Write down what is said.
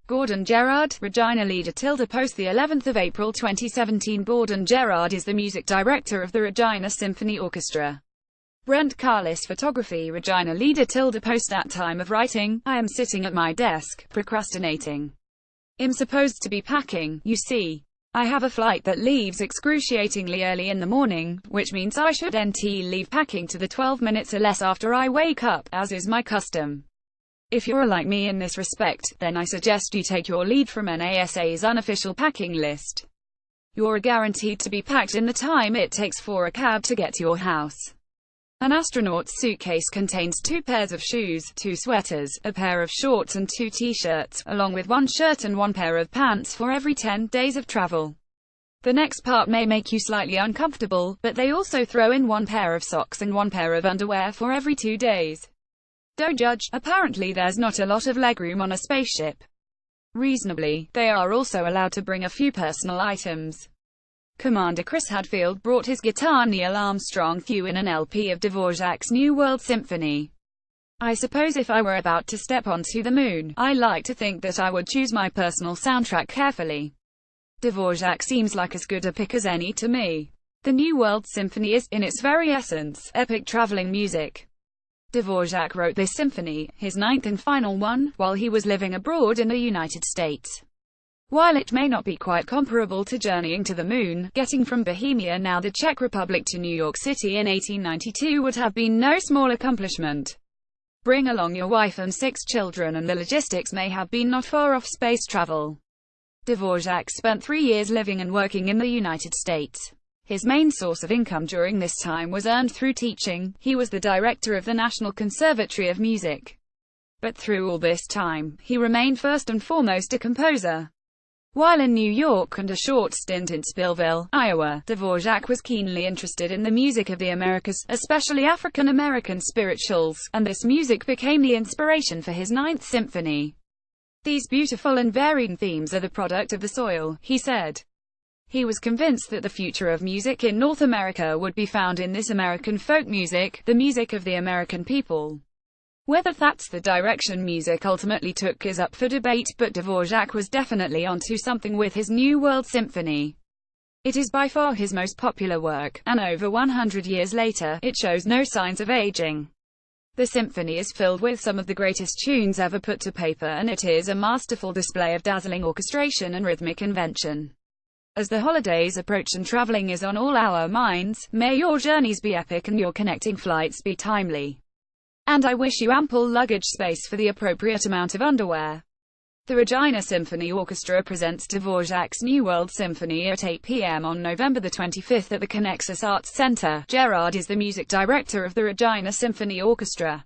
Gordon Gerard, Regina leader. Post the 11th of April 2017. Gordon Gerard is the music director of the Regina Symphony Orchestra. Brent Carlis, photography. Regina leader. Post at time of writing, I am sitting at my desk, procrastinating. I'm supposed to be packing, you see. I have a flight that leaves excruciatingly early in the morning, which means I should leave packing to the 12 minutes or less after I wake up, as is my custom. If you're like me in this respect, then I suggest you take your lead from NASA's unofficial packing list. You're guaranteed to be packed in the time it takes for a cab to get to your house. An astronaut's suitcase contains 2 pairs of shoes, 2 sweaters, a pair of shorts and 2 t-shirts, along with 1 shirt and 1 pair of pants for every 10 days of travel. The next part may make you slightly uncomfortable, but they also throw in 1 pair of socks and 1 pair of underwear for every 2 days. Don't judge, apparently there's not a lot of legroom on a spaceship. Reasonably, they are also allowed to bring a few personal items. Commander Chris Hadfield brought his guitar. Neil Armstrong threw in an LP of Dvorak's New World Symphony. I suppose if I were about to step onto the moon, I like to think that I would choose my personal soundtrack carefully. Dvorak seems like as good a pick as any to me. The New World Symphony is, in its very essence, epic traveling music. Dvorak wrote this symphony, his 9th and final one, while he was living abroad in the United States. While it may not be quite comparable to journeying to the moon, getting from Bohemia, now the Czech Republic, to New York City in 1892 would have been no small accomplishment. Bring along your wife and 6 children and the logistics may have been not far off space travel. Dvorak spent 3 years living and working in the United States. His main source of income during this time was earned through teaching. He was the director of the National Conservatory of Music. But through all this time, he remained first and foremost a composer. While in New York and a short stint in Spillville, Iowa, Dvorak was keenly interested in the music of the Americas, especially African American spirituals, and this music became the inspiration for his 9th symphony. These beautiful and varying themes are the product of the soil, he said. He was convinced that the future of music in North America would be found in this American folk music, the music of the American people. Whether that's the direction music ultimately took is up for debate, but Dvorak was definitely onto something with his New World Symphony. It is by far his most popular work, and over 100 years later, it shows no signs of aging. The symphony is filled with some of the greatest tunes ever put to paper, and it is a masterful display of dazzling orchestration and rhythmic invention. As the holidays approach and traveling is on all our minds, may your journeys be epic and your connecting flights be timely. And I wish you ample luggage space for the appropriate amount of underwear. The Regina Symphony Orchestra presents Dvorak's New World Symphony at 8 p.m. on November the 25th at the Connexus Arts Center. Gerard is the music director of the Regina Symphony Orchestra.